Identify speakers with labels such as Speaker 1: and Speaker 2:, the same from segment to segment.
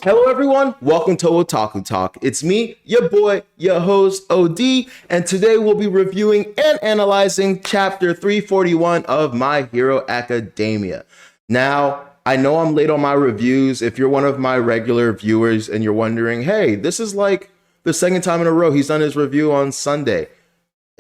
Speaker 1: Hello, everyone. Welcome to Otaku Talk. It's me, your boy, your host, OD, and today we'll be reviewing and analyzing Chapter 341 of My Hero Academia. Now, I know I'm late on my reviews. If you're one of my regular viewers and you're wondering, hey, this is like the second time in a row he's done his review on Sunday.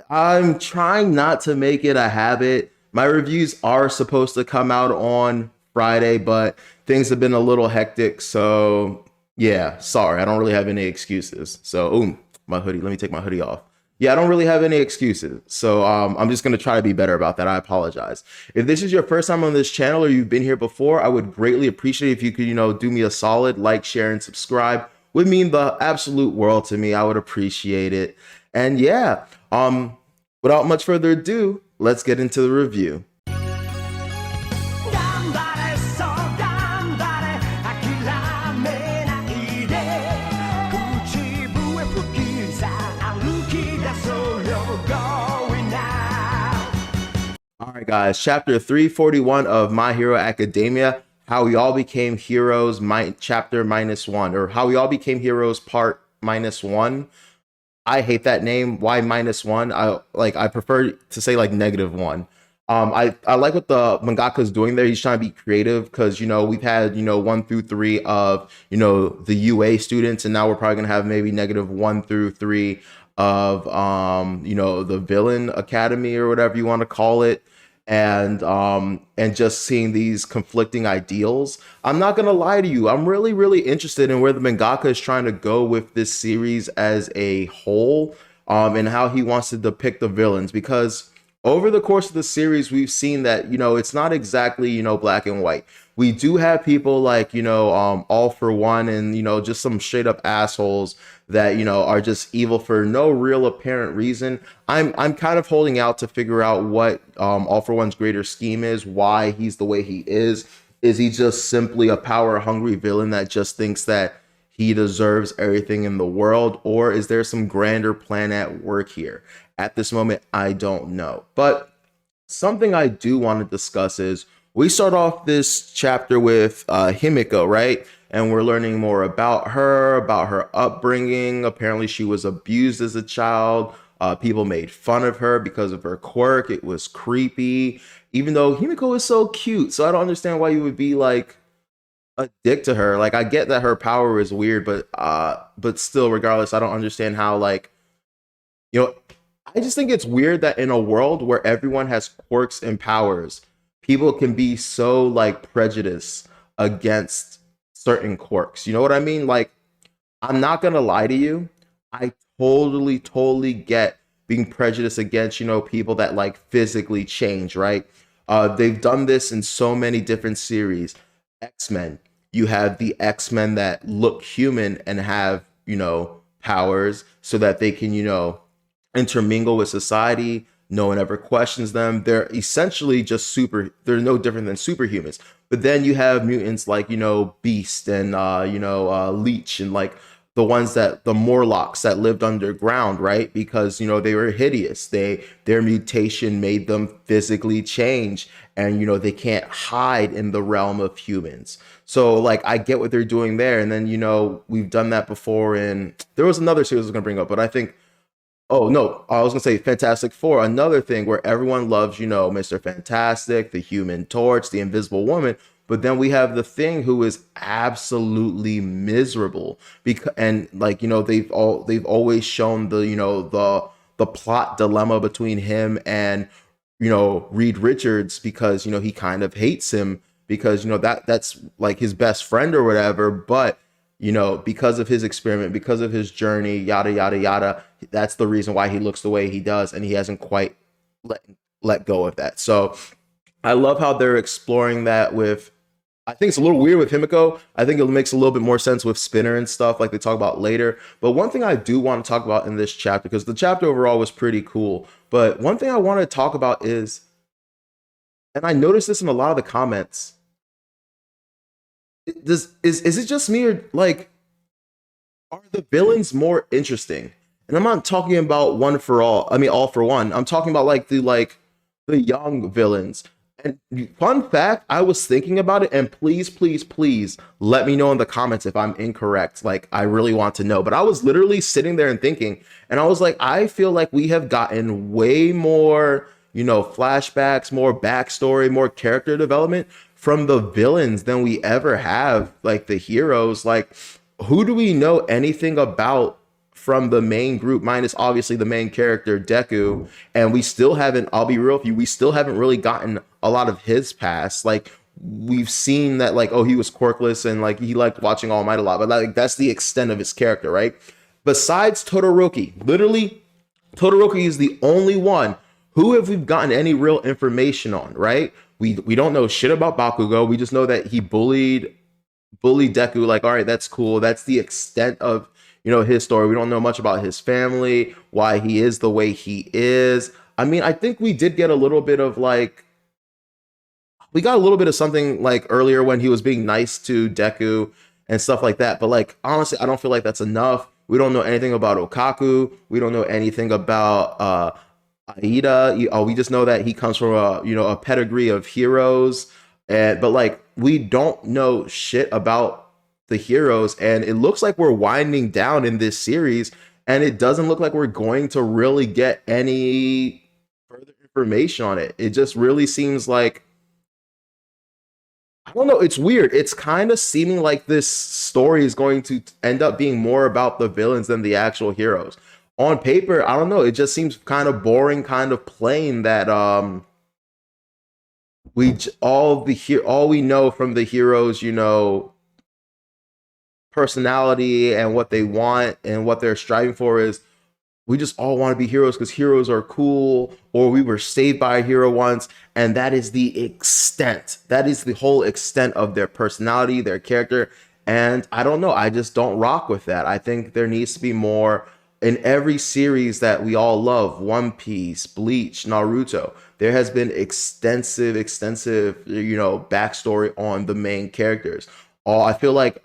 Speaker 1: I'm trying not to make it a habit. My reviews are supposed to come out on Friday, but things have been a little hectic. So yeah, sorry. I don't really have any excuses. So, my hoodie. Let me take my hoodie off. Yeah, I don't really have any excuses. So I'm just going to try to be better about that. I apologize. If this is your first time on this channel or you've been here before, I would greatly appreciate if you could, do me a solid like, share, and subscribe. Would mean the absolute world to me. I would appreciate it. And yeah, without much further ado, let's get into the review. All right, guys, chapter 341 of My Hero Academia, How We All Became Heroes, chapter -1, or How We All Became Heroes part -1. I hate that name. Why -1? I prefer to say like -1. I like what the mangaka is doing there. He's trying to be creative because we've had 1 through 3 of the UA students, and now we're probably gonna have maybe -1 through 3 of the villain academy or whatever you want to call it. And just seeing these conflicting ideals. I'm not gonna lie to you, I'm really interested in where the mangaka is trying to go with this series as a whole, and how he wants to depict the villains, because over the course of the series we've seen that it's not exactly black and white. We do have people like All For One, and just some straight up assholes that are just evil for no real apparent reason. I'm kind of holding out to figure out what All For One's greater scheme is, why he's the way he is. Is he just simply a power hungry villain that just thinks that he deserves everything in the world, or is there some grander plan at work here? At this moment, I don't know. But something I do want to discuss is we start off this chapter with Himiko, right? And we're learning more about her upbringing. Apparently, she was abused as a child. People made fun of her because of her quirk. It was creepy, even though Himiko is so cute. So I don't understand why you would be like a dick to her. Like, I get that her power is weird, but still, regardless, I don't understand how, like, I just think it's weird that in a world where everyone has quirks and powers, people can be so like prejudiced against certain quirks. You know what I mean? Like, I'm not gonna lie to you, I totally get being prejudiced against people that like physically change, right? They've done this in so many different series. X-Men, you have the X-Men that look human and have powers so that they can intermingle with society. No one ever questions them. They're essentially just they're no different than superhumans. But then you have mutants like Beast and Leech, and like the Morlocks that lived underground, right? Because they were hideous. Their mutation made them physically change, and they can't hide in the realm of humans. So like, I get what they're doing there. And then we've done that before, and there was another series I was gonna bring up, but I think, oh no, I was gonna say Fantastic Four, another thing where everyone loves, Mr. Fantastic, the Human Torch, the Invisible Woman, but then we have the Thing, who is absolutely miserable and like they've always shown the plot dilemma between him and Reed Richards, because he kind of hates him because that's like his best friend or whatever, but because of his experiment, because of his journey, yada yada yada, that's the reason why he looks the way he does, and he hasn't quite let go of that. So I love how they're exploring that with, I think it's a little weird with Himiko. I think it makes a little bit more sense with Spinner and stuff like they talk about later. But one thing I do want to talk about in this chapter, because the chapter overall was pretty cool, but one thing I want to talk about is, and I noticed this in a lot of the comments, is it just me, or like, are the villains more interesting? And I'm not talking about All For One. I'm talking about like the young villains. And fun fact, I was thinking about it, and please, please, please let me know in the comments if I'm incorrect. Like, I really want to know. But I was literally sitting there and thinking, and I was like, I feel like we have gotten way more, flashbacks, more backstory, more character development from the villains than we ever have, like the heroes. Like, who do we know anything about from the main group, minus obviously the main character Deku? And we still haven't, I'll be real with you, we still haven't really gotten a lot of his past. Like, we've seen that, like, oh, he was quirkless and like he liked watching All Might a lot, but like that's the extent of his character, right? Besides Todoroki, literally Todoroki is the only one who have we gotten any real information on, right? We don't know shit about Bakugo. We just know that he bullied Deku. Like, all right, that's cool. That's the extent of his story. We don't know much about his family, why he is the way he is. I mean, I think we did get a little bit of like, we got a little bit of something like earlier when he was being nice to Deku and stuff like that. But like, honestly, I don't feel like that's enough. We don't know anything about Okaku. We don't know anything about Aida. We just know that he comes from a pedigree of heroes. And but like, we don't know shit about the heroes, and it looks like we're winding down in this series, and it doesn't look like we're going to really get any further information on it. It just really seems like, I don't know, it's weird. It's kind of seeming like this story is going to end up being more about the villains than the actual heroes. On paper, I don't know, it just seems kind of boring, kind of plain that all we know from the heroes, personality and what they want and what they're striving for is, we just all want to be heroes because heroes are cool, or we were saved by a hero once, and that is the extent. That is the whole extent of their personality, their character. And I don't know, I just don't rock with that. I think there needs to be more in every series that we all love. One Piece, Bleach, Naruto. There has been extensive, backstory on the main characters. All I feel like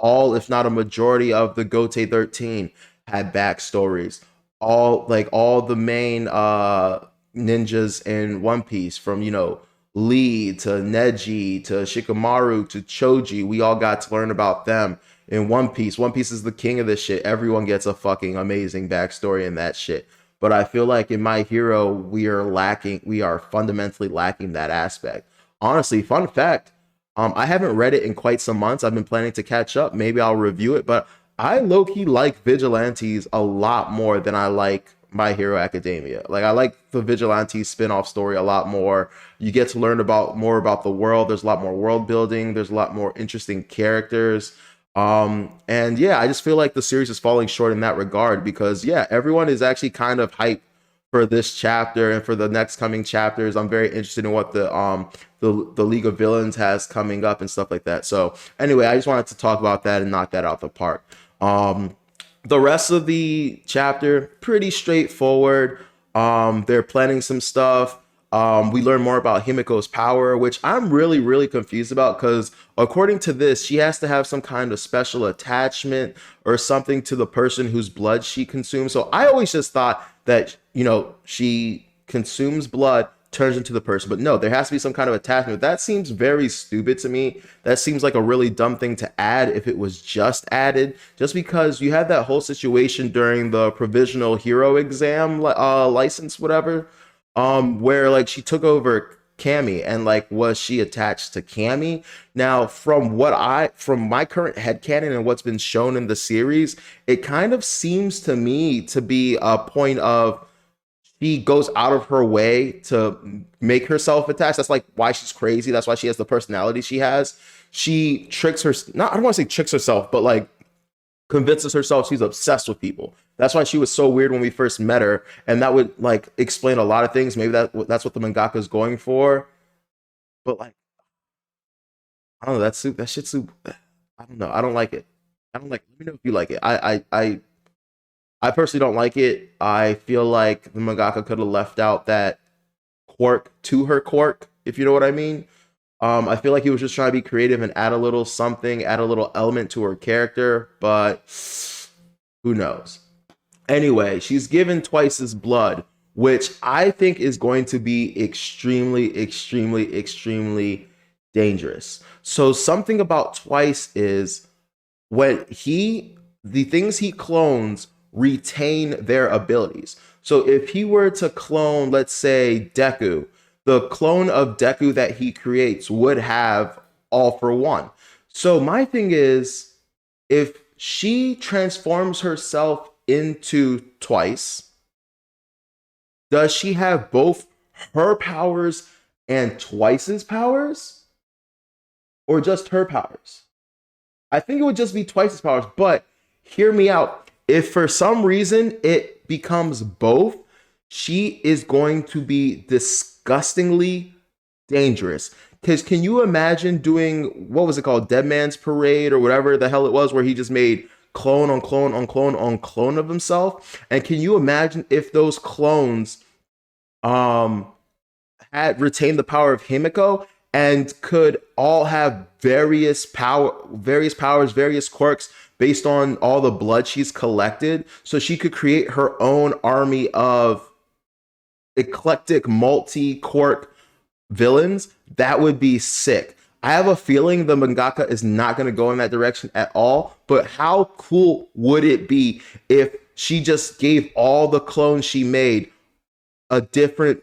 Speaker 1: all, if not a majority of the Gote 13 had backstories. All the main ninjas in One Piece, from Lee to Neji to Shikamaru to Choji, we all got to learn about them in One Piece. One Piece is the king of this shit. Everyone gets a fucking amazing backstory in that shit. But I feel like in My Hero, we are fundamentally lacking that aspect. Honestly, fun fact, I haven't read it in quite some months. I've been planning to catch up. Maybe I'll review it, but I low-key like Vigilantes a lot more than I like My Hero Academia. Like, I like the Vigilantes spin-off story a lot more. You get to learn more about the world. There's a lot more world building. There's a lot more interesting characters. And yeah, I just feel like the series is falling short in that regard, because yeah, everyone is actually kind of hyped for this chapter and for the next coming chapters. I'm very interested in what the League of Villains has coming up and stuff like that. So anyway, I just wanted to talk about that and knock that out the park. The rest of the chapter, pretty straightforward. They're planning some stuff. We learn more about Himiko's power, which I'm really, really confused about, because according to this, she has to have some kind of special attachment or something to the person whose blood she consumes. So I always just thought that, she consumes blood, turns into the person. But no, there has to be some kind of attachment. That seems very stupid to me. That seems like a really dumb thing to add if it was just added, just because you had that whole situation during the provisional hero exam license, whatever, where like she took over Cammy, and like, was she attached to Cammy? Now, from my current headcanon and what's been shown in the series, it kind of seems to me to be a point of, she goes out of her way to make herself attached. That's like why she's crazy. That's why she has the personality she has. She tricks her, not, I don't want to say tricks herself, but like convinces herself she's obsessed with people. That's why she was so weird when we first met her, and that would like explain a lot of things. Maybe that's what the mangaka is going for. But like, I don't know. That shit's super. I don't know. I don't like it. I don't like. Let me know if you like it. I personally don't like it. I feel like the mangaka could have left out that quirk to her quirk, if you know what I mean. I feel like he was just trying to be creative and add a little something, add a little element to her character, but who knows? Anyway, she's given twice his blood. which I think is going to be extremely dangerous. So something about Twice is when the things he clones retain their abilities. So if he were to clone, let's say, Deku, the clone of Deku that he creates would have All for One. So my thing is, if she transforms herself into Twice, does she have both her powers and Twice's powers? Or just her powers? I think it would just be Twice's powers, but hear me out. If for some reason it becomes both, she is going to be disgustingly dangerous. Because can you imagine doing, what was it called, Dead Man's Parade or whatever the hell it was, where he just made clone on clone on clone on clone of himself? And can you imagine if those clones um had retained the power of Himiko and could all have various powers, various quirks based on all the blood she's collected, so she could create her own army of eclectic multi-quirk villains? That would be sick. I have a feeling the mangaka is not going to go in that direction at all, but how cool would it be if she just gave all the clones she made a different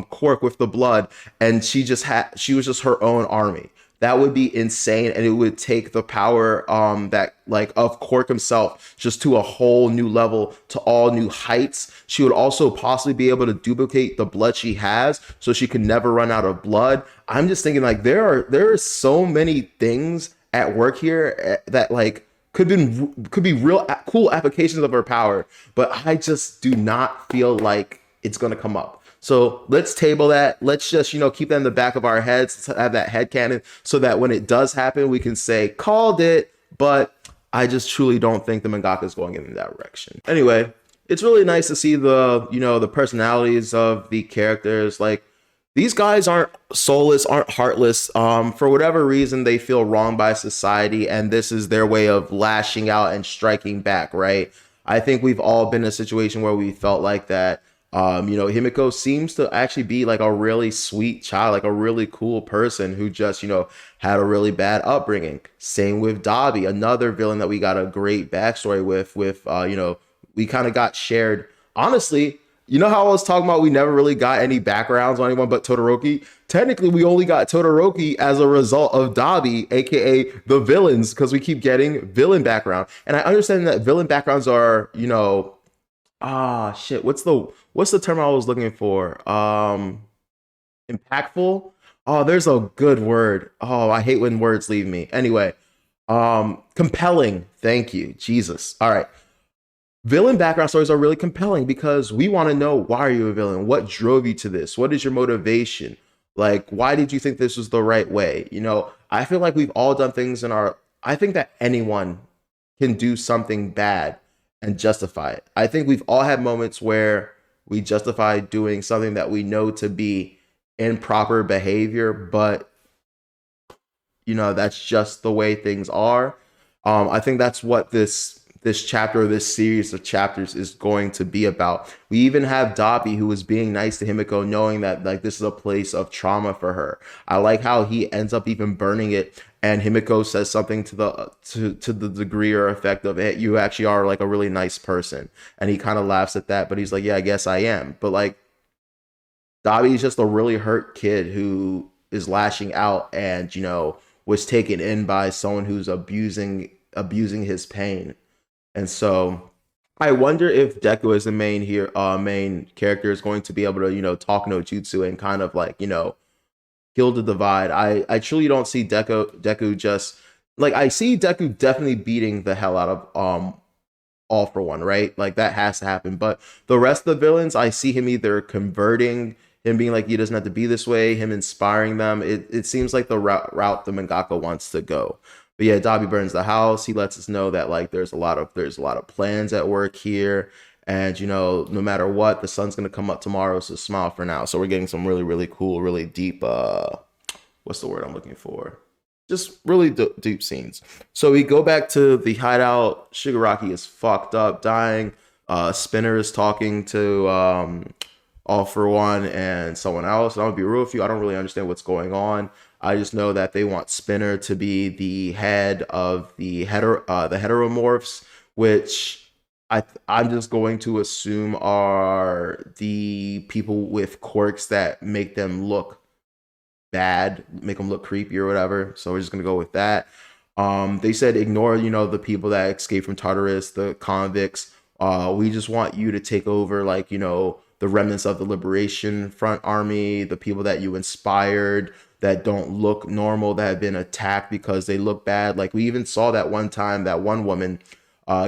Speaker 1: quirk with the blood, and she was just her own army? That would be insane, and it would take the power that like of Quark himself just to a whole new level, to all new heights. She would also possibly be able to duplicate the blood she has, so she could never run out of blood. I'm just thinking like there are so many things at work here that like could be real cool applications of her power, but I just do not feel like it's gonna come up. So let's table that. Let's just, keep that in the back of our heads, have that head canon, so that when it does happen, we can say, called it. But I just truly don't think the mangaka is going in that direction. Anyway, it's really nice to see the personalities of the characters. Like, these guys aren't soulless, aren't heartless. For whatever reason, they feel wronged by society, and this is their way of lashing out and striking back, right? I think we've all been in a situation where we felt like that. Himiko seems to actually be like a really sweet child, like a really cool person who just, had a really bad upbringing. Same with Dabi, another villain that we got a great backstory with, we kind of got shared. Honestly, you know how I was talking about we never really got any backgrounds on anyone but Todoroki? Technically, we only got Todoroki as a result of Dabi, aka the villains, because we keep getting villain background. And I understand that villain backgrounds are, shit, what's the term I was looking for? Impactful? Oh, there's a good word. Oh, I hate when words leave me. Anyway, compelling. Thank you, Jesus. All right. Villain background stories are really compelling because we want to know, why are you a villain? What drove you to this? What is your motivation? Like, why did you think this was the right way? I feel like we've all done things I think that anyone can do something bad and justify it. I think we've all had moments where we justify doing something that we know to be improper behavior, but that's just the way things are. I think that's what this chapter, or this series of chapters, is going to be about. We even have Dabi, who is being nice to Himiko, knowing that like this is a place of trauma for her. I like how he ends up even burning it, and Himiko says something to the degree or effect of, "Hey, you actually are like a really nice person," and he kind of laughs at that, but he's like, "Yeah, I guess I am." But like, Dabi is just a really hurt kid who is lashing out, and was taken in by someone who's abusing his pain. And so I wonder if Deku as the main character is going to be able to, talk no jutsu and kind of like, heal the divide. I truly don't see Deku just like, I see Deku definitely beating the hell out of All for One, right? Like, that has to happen. But the rest of the villains, I see him either converting, him being like, he doesn't have to be this way, him inspiring them. It seems like the route the mangaka wants to go. But yeah, Dabi burns the house. He lets us know that like there's a lot of plans at work here, and no matter what, the sun's gonna come up tomorrow. So smile for now. So we're getting some really, really cool, really deep. What's the word I'm looking for? Just really deep scenes. So we go back to the hideout. Shigaraki is fucked up, dying. Spinner is talking to All For One and someone else. And I'm gonna be real with you, I don't really understand what's going on. I just know that they want Spinner to be the head of the heteromorphs, which I'm just going to assume are the people with quirks that make them look bad, make them look creepy or whatever. So we're just gonna go with that. They said ignore, the people that escaped from Tartarus, the convicts. We just want you to take over, like, the remnants of the Liberation Front army, the people that you inspired that don't look normal, that have been attacked because they look bad. Like, we even saw that one time, that one woman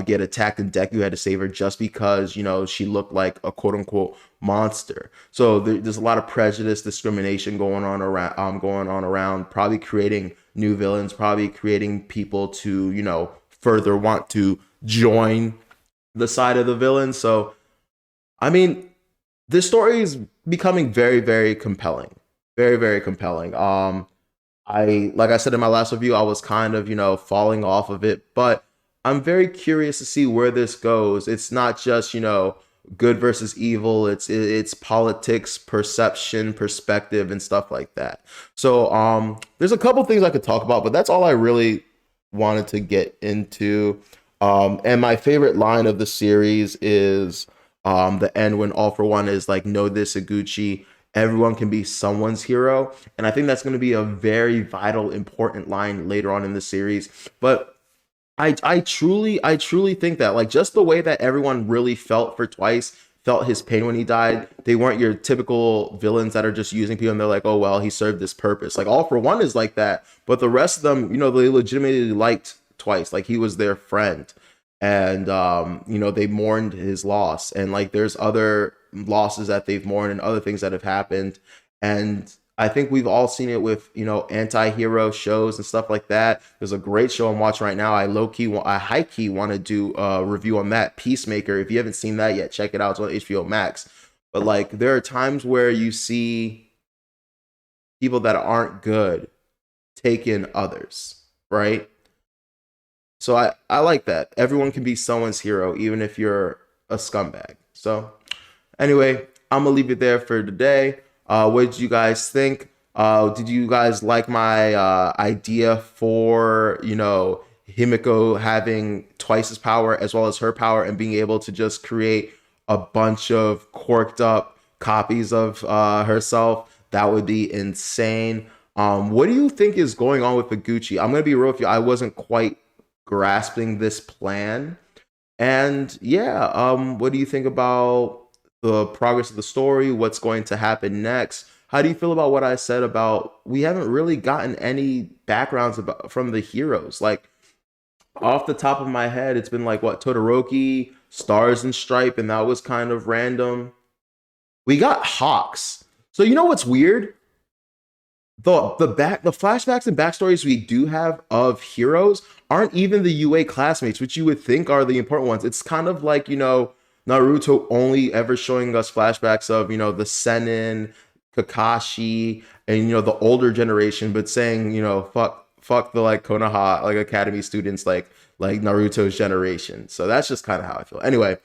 Speaker 1: get attacked and Deku had to save her just because, she looked like a quote unquote monster. So there's a lot of prejudice, discrimination going on around, probably creating new villains, probably creating people to, further want to join the side of the villain. So, I mean, this story is becoming very, very compelling. Very, very compelling. Like I said in my last review, I was kind of, falling off of it, but I'm very curious to see where this goes. It's not just, good versus evil. It's politics, perception, perspective, and stuff like that. So there's a couple things I could talk about, but that's all I really wanted to get into. And my favorite line of the series is the end when All For One is like, know this, Iguchi, everyone can be someone's hero. And I think that's going to be a very vital, important line later on in the series. But I truly think that, like, just the way that everyone really felt for Twice, felt his pain when he died. They weren't your typical villains that are just using people and they're like, oh well, he served this purpose. Like, All For One is like that, but the rest of them, they legitimately liked Twice. Like, he was their friend, and they mourned his loss, and like there's other losses that they've mourned and other things that have happened. And I think we've all seen it with, anti-hero shows and stuff like that. There's a great show I'm watching right now. I high-key want to do a review on that, Peacemaker. If you haven't seen that yet, check it out. It's on HBO Max. But like, there are times where you see people that aren't good take in others, right? So I like that. Everyone can be someone's hero, even if you're a scumbag. So anyway, I'm gonna leave it there for today. What did you guys think? Did you guys like my idea for, Himiko having Twice's power as well as her power and being able to just create a bunch of corked up copies of herself? That would be insane. What do you think is going on with Iguchi? I'm gonna be real with you. I wasn't quite grasping this plan. And yeah, what do you think about the progress of the story? What's going to happen next? How do you feel about what I said about we haven't really gotten any backgrounds from the heroes? Like, off the top of my head, it's been like, what, Todoroki, Stars and Stripe, and that was kind of random. We got Hawks. So you know what's weird? The flashbacks and backstories we do have of heroes aren't even the UA classmates, which you would think are the important ones. It's kind of like, Naruto only ever showing us flashbacks of, the Senin, Kakashi, and, the older generation, but saying, fuck the like Konoha, like academy students, like Naruto's generation. So that's just kind of how I feel. Anyway,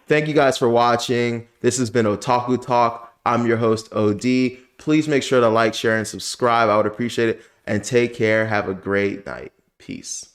Speaker 1: thank you guys for watching. This has been Otaku Talk. I'm your host, OD. Please make sure to like, share, and subscribe. I would appreciate it. And take care. Have a great night. Peace.